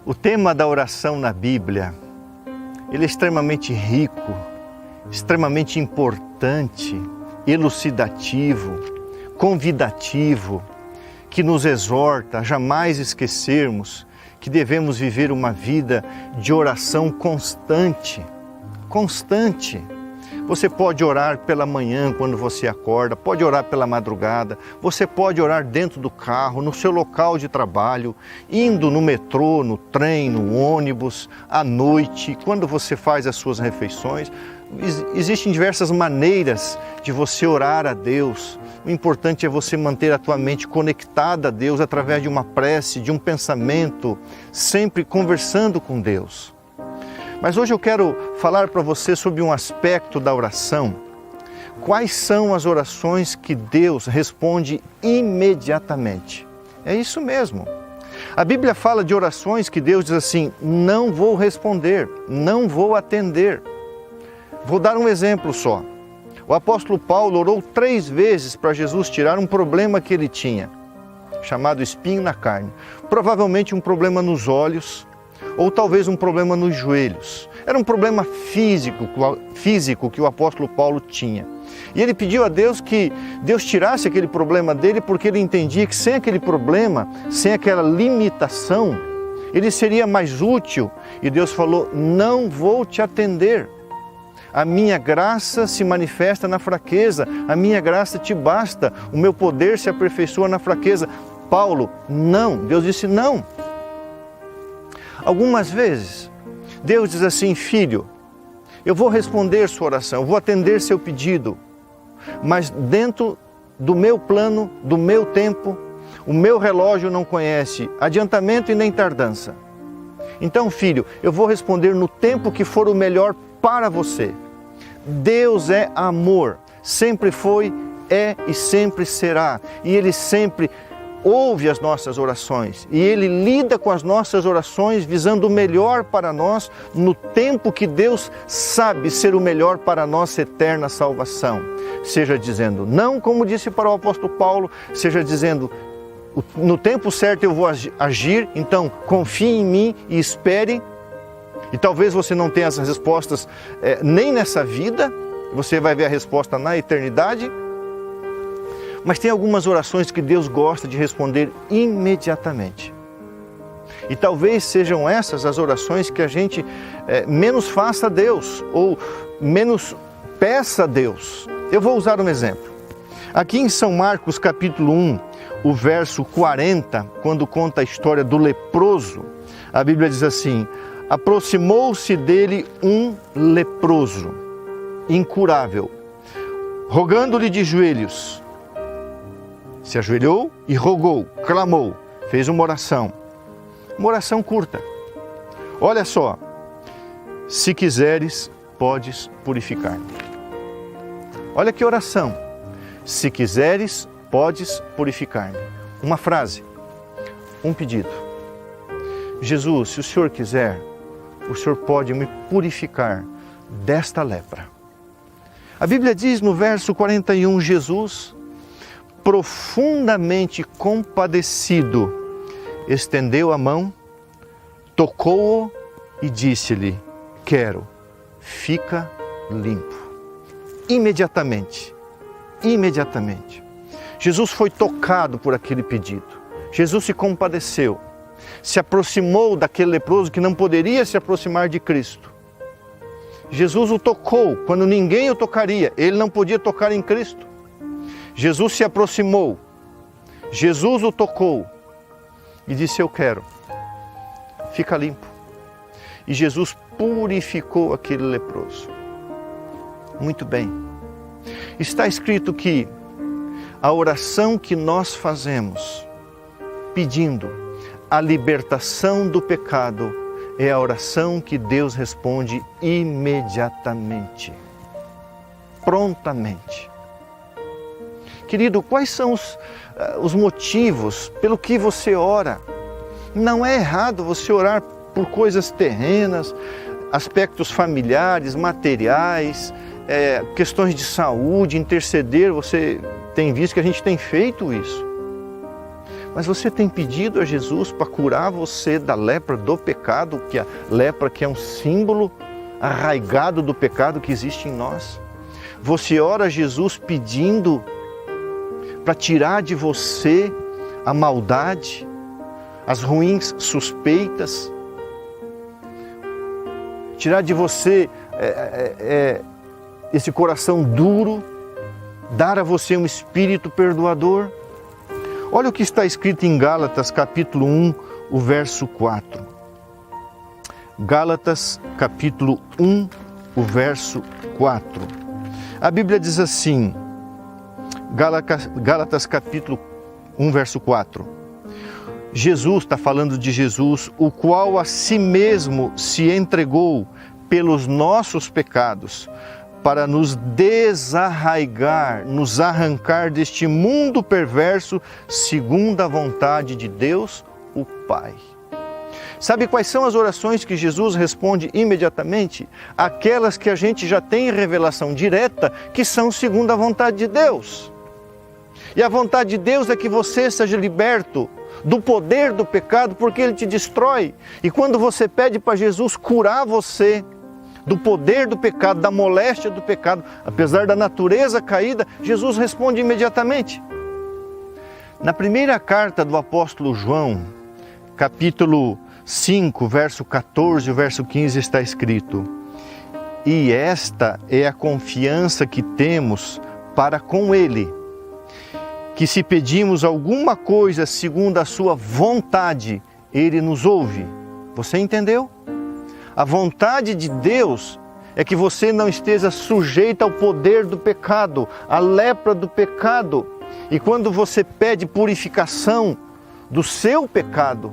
O tema da oração na Bíblia, ele é extremamente rico, extremamente importante, elucidativo, convidativo, que nos exorta a jamais esquecermos que devemos viver uma vida de oração constante. Constante. Você pode orar pela manhã quando você acorda, pode orar pela madrugada, você pode orar dentro do carro, no seu local de trabalho, indo no metrô, no trem, no ônibus, à noite, quando você faz as suas refeições. Existem diversas maneiras de você orar a Deus. O importante é você manter a tua mente conectada a Deus através de uma prece, de um pensamento, sempre conversando com Deus. Mas hoje eu quero falar para você sobre um aspecto da oração. Quais são as orações que Deus responde imediatamente? É isso mesmo. A Bíblia fala de orações que Deus diz assim: não vou responder, não vou atender. Vou dar um exemplo só. O apóstolo Paulo orou 3 vezes para Jesus tirar um problema que ele tinha, chamado espinho na carne. Provavelmente um problema nos olhos, ou talvez um problema nos joelhos. Era um problema físico que o apóstolo Paulo tinha. E ele pediu a Deus que Deus tirasse aquele problema dele, porque ele entendia que sem aquele problema, sem aquela limitação, ele seria mais útil. E Deus falou: não vou te atender. A minha graça se manifesta na fraqueza, a minha graça te basta, o meu poder se aperfeiçoa na fraqueza. Paulo, não. Deus disse não. Algumas vezes, Deus diz assim: filho, eu vou responder sua oração, eu vou atender seu pedido, mas dentro do meu plano, do meu tempo, o meu relógio não conhece adiantamento e nem tardança. Então, filho, eu vou responder no tempo que for o melhor para você. Deus é amor, sempre foi, é e sempre será, e Ele sempre ouve as nossas orações, e Ele lida com as nossas orações visando o melhor para nós no tempo que Deus sabe ser o melhor para a nossa eterna salvação. Seja dizendo não, como disse para o apóstolo Paulo, seja dizendo no tempo certo eu vou agir, então confie em mim e espere. E talvez você não tenha as respostas nem nessa vida, você vai ver a resposta na eternidade. Mas tem algumas orações que Deus gosta de responder imediatamente. E talvez sejam essas as orações que a gente menos faça a Deus, ou menos peça a Deus. Eu vou usar um exemplo. Aqui em São Marcos capítulo 1, o verso 40, quando conta a história do leproso, a Bíblia diz assim: aproximou-se dele um leproso, incurável, rogando-lhe de joelhos. Se ajoelhou e rogou, clamou, fez uma oração curta. Olha só: se quiseres, podes purificar-me. Olha que oração: se quiseres, podes purificar-me. Uma frase, um pedido. Jesus, se o Senhor quiser, o Senhor pode me purificar desta lepra. A Bíblia diz no verso 41, Jesus, profundamente compadecido, estendeu a mão, tocou-o e disse-lhe: quero, fica limpo. Imediatamente, Jesus foi tocado por aquele pedido. Jesus se compadeceu, se aproximou daquele leproso que não poderia se aproximar de Cristo. Jesus o tocou quando ninguém o tocaria, ele não podia tocar em Cristo. Jesus se aproximou, Jesus o tocou e disse: eu quero, fica limpo. E Jesus purificou aquele leproso. Muito bem. Está escrito que a oração que nós fazemos pedindo a libertação do pecado é a oração que Deus responde imediatamente, prontamente. Querido, quais são os motivos pelo que você ora? Não é errado você orar por coisas terrenas, aspectos familiares, materiais, questões de saúde, interceder. Você tem visto que a gente tem feito isso. Mas você tem pedido a Jesus para curar você da lepra do pecado, que a lepra que é um símbolo arraigado do pecado que existe em nós? Você ora a Jesus pedindo para tirar de você a maldade, as ruins suspeitas, tirar de você esse coração duro, dar a você um espírito perdoador? Olha o que está escrito em Gálatas capítulo 1, o verso 4. Gálatas capítulo 1, o verso 4. A Bíblia diz assim, Gálatas capítulo 1, verso 4. Jesus, está falando de Jesus, o qual a si mesmo se entregou pelos nossos pecados, para nos desarraigar, nos arrancar deste mundo perverso, segundo a vontade de Deus, o Pai. Sabe quais são as orações que Jesus responde imediatamente? Aquelas que a gente já tem revelação direta, que são segundo a vontade de Deus. E a vontade de Deus é que você seja liberto do poder do pecado, porque ele te destrói. E quando você pede para Jesus curar você do poder do pecado, da moléstia do pecado, apesar da natureza caída, Jesus responde imediatamente. Na primeira carta do apóstolo João, capítulo 5, verso 14, verso 15, está escrito: e esta é a confiança que temos para com Ele, que se pedimos alguma coisa segundo a sua vontade, Ele nos ouve. Você entendeu? A vontade de Deus é que você não esteja sujeito ao poder do pecado, à lepra do pecado. E quando você pede purificação do seu pecado,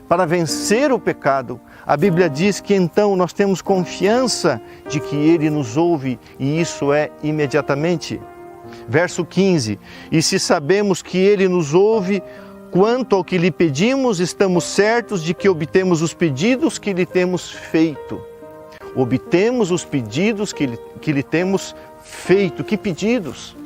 para vencer o pecado, a Bíblia diz que então nós temos confiança de que Ele nos ouve, e isso é imediatamente. Verso 15, e se sabemos que Ele nos ouve, quanto ao que lhe pedimos, estamos certos de que obtemos os pedidos que lhe temos feito. Obtemos os pedidos que lhe temos feito. Que pedidos?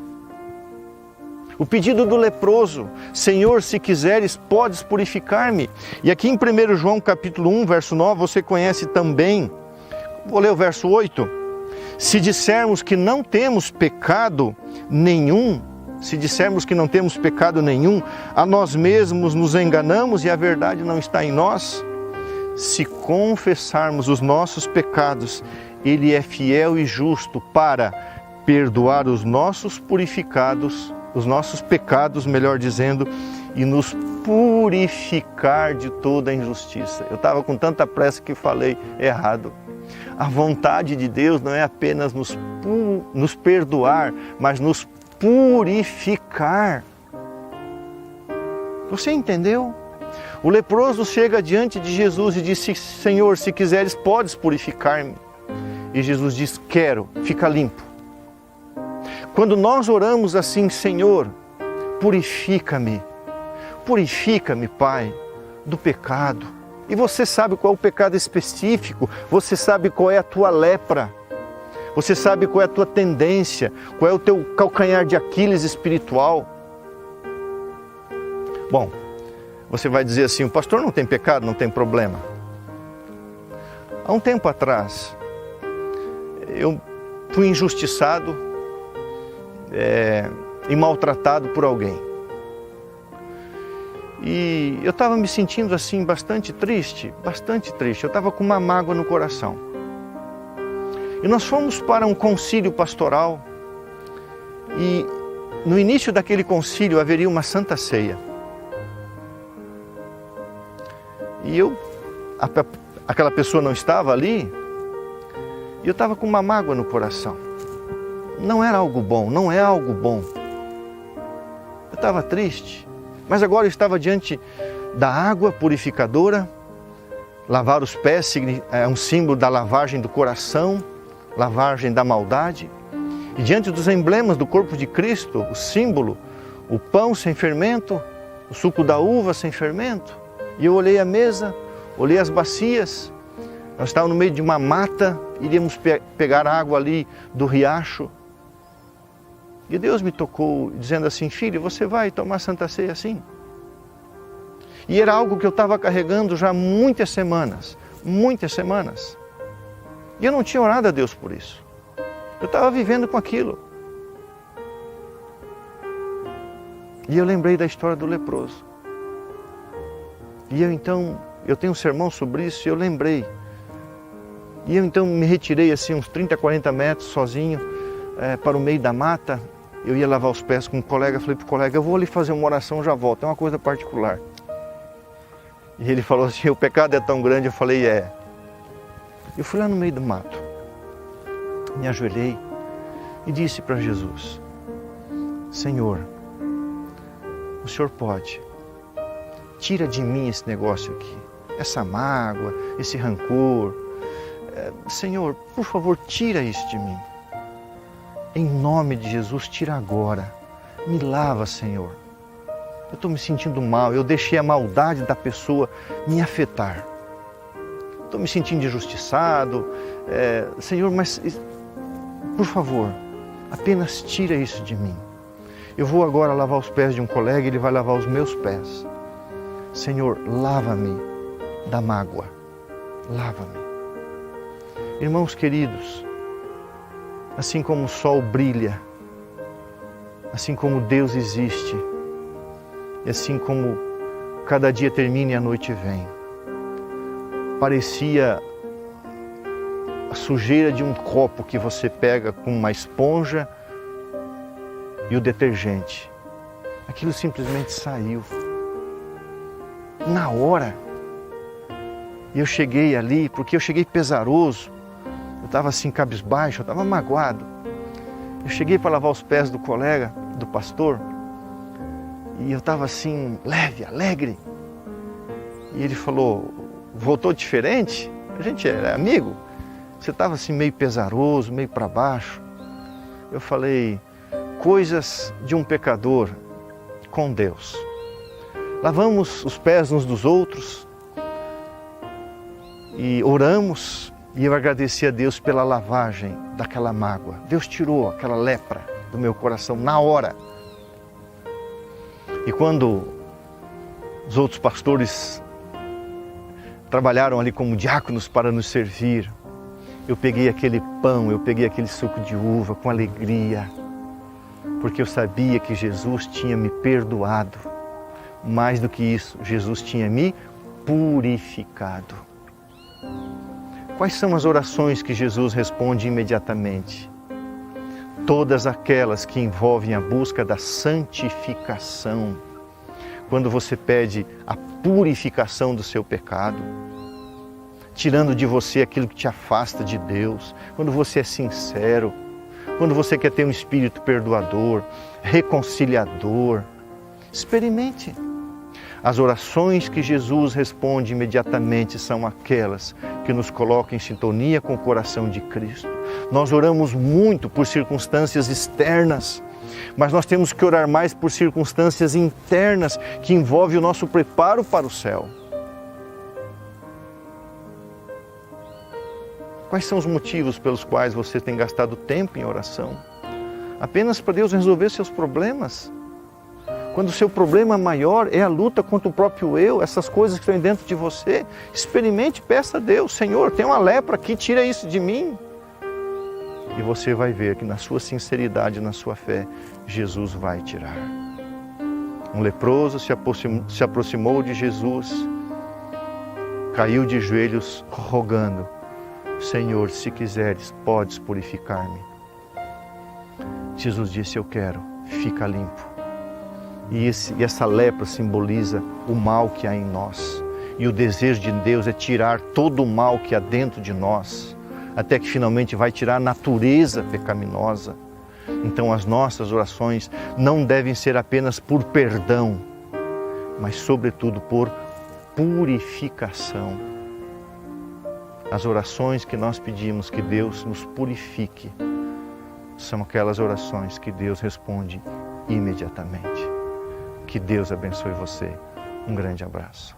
O pedido do leproso: Senhor, se quiseres, podes purificar-me. E aqui em 1 João capítulo 1, verso 9, você conhece também. Vou ler o verso 8. Se dissermos que não temos pecado nenhum, a nós mesmos nos enganamos e a verdade não está em nós. Se confessarmos os nossos pecados, Ele é fiel e justo para perdoar os nossos pecados, melhor dizendo, e nos purificar de toda a injustiça. Eu estava com tanta pressa que falei errado. A vontade de Deus não é apenas nos perdoar, mas nos purificar. Você entendeu? O leproso chega diante de Jesus e diz: Senhor, se quiseres, podes purificar-me. E Jesus diz: quero, fica limpo. Quando nós oramos assim: Senhor, purifica-me, Pai, do pecado. E você sabe qual é o pecado específico, você sabe qual é a tua lepra, você sabe qual é a tua tendência, qual é o teu calcanhar de Aquiles espiritual. Bom, você vai dizer assim: o pastor não tem pecado, não tem problema. Há um tempo atrás, eu fui injustiçado e maltratado por alguém. E eu estava me sentindo assim bastante triste. Eu estava com uma mágoa no coração. E nós fomos para um concílio pastoral e no início daquele concílio haveria uma santa ceia. E aquela pessoa não estava ali, e eu estava com uma mágoa no coração. Não era algo bom, não é algo bom. Eu estava triste, mas agora eu estava diante da água purificadora. Lavar os pés é um símbolo da lavagem do coração, lavagem da maldade. E diante dos emblemas do corpo de Cristo, o símbolo, o pão sem fermento, o suco da uva sem fermento. E eu olhei a mesa, olhei as bacias, nós estávamos no meio de uma mata, iríamos pegar água ali do riacho. E Deus me tocou dizendo assim: filho, você vai tomar Santa Ceia assim? E era algo que eu estava carregando já há muitas semanas. Muitas semanas. E eu não tinha orado a Deus por isso. Eu estava vivendo com aquilo. E eu lembrei da história do leproso. E eu tenho um sermão sobre isso e eu lembrei. E eu então me retirei assim uns 30, 40 metros sozinho para o meio da mata. Eu ia lavar os pés com um colega, falei para o colega, eu vou ali fazer uma oração, já volto, é uma coisa particular. E ele falou assim, o pecado é tão grande, eu falei, é. Eu fui lá no meio do mato, me ajoelhei e disse para Jesus, Senhor, o Senhor pode, tira de mim esse negócio aqui, essa mágoa, esse rancor. Senhor, por favor, tira isso de mim. Em nome de Jesus, tira agora. Me lava, Senhor. Eu estou me sentindo mal, eu deixei a maldade da pessoa me afetar. Estou me sentindo injustiçado. Senhor, mas, por favor, apenas tira isso de mim. Eu vou agora lavar os pés de um colega, ele vai lavar os meus pés. Senhor, lava-me da mágoa. Lava-me. Irmãos queridos, assim como o sol brilha, assim como Deus existe, e assim como cada dia termina e a noite vem, parecia a sujeira de um copo que você pega com uma esponja e o detergente. Aquilo simplesmente saiu. Na hora. E eu cheguei ali, porque eu cheguei pesaroso. Eu estava assim, cabisbaixo, eu estava magoado. Eu cheguei para lavar os pés do colega, do pastor, e eu estava assim, leve, alegre. E ele falou, voltou diferente? A gente é amigo. Você estava assim meio pesaroso, meio para baixo. Eu falei, coisas de um pecador com Deus. Lavamos os pés uns dos outros e oramos. E eu agradeci a Deus pela lavagem daquela mágoa. Deus tirou aquela lepra do meu coração na hora. E quando os outros pastores trabalharam ali como diáconos para nos servir, eu peguei aquele pão, eu peguei aquele suco de uva com alegria, porque eu sabia que Jesus tinha me perdoado. Mais do que isso, Jesus tinha me purificado. Quais são as orações que Jesus responde imediatamente? Todas aquelas que envolvem a busca da santificação. Quando você pede a purificação do seu pecado, tirando de você aquilo que te afasta de Deus, quando você é sincero, quando você quer ter um espírito perdoador, reconciliador, experimente. As orações que Jesus responde imediatamente são aquelas que nos colocam em sintonia com o coração de Cristo. Nós oramos muito por circunstâncias externas, mas nós temos que orar mais por circunstâncias internas que envolvem o nosso preparo para o céu. Quais são os motivos pelos quais você tem gastado tempo em oração? Apenas para Deus resolver seus problemas? Quando o seu problema maior é a luta contra o próprio eu, essas coisas que estão dentro de você, experimente, peça a Deus, Senhor, tem uma lepra aqui, tira isso de mim. E você vai ver que na sua sinceridade, na sua fé, Jesus vai tirar. Um leproso se aproximou de Jesus, caiu de joelhos rogando, Senhor, se quiseres, podes purificar-me. Jesus disse, eu quero, fica limpo. E essa lepra simboliza o mal que há em nós. E o desejo de Deus é tirar todo o mal que há dentro de nós, até que finalmente vai tirar a natureza pecaminosa. Então as nossas orações não devem ser apenas por perdão, mas sobretudo por purificação. As orações que nós pedimos que Deus nos purifique são aquelas orações que Deus responde imediatamente. Que Deus abençoe você. Um grande abraço.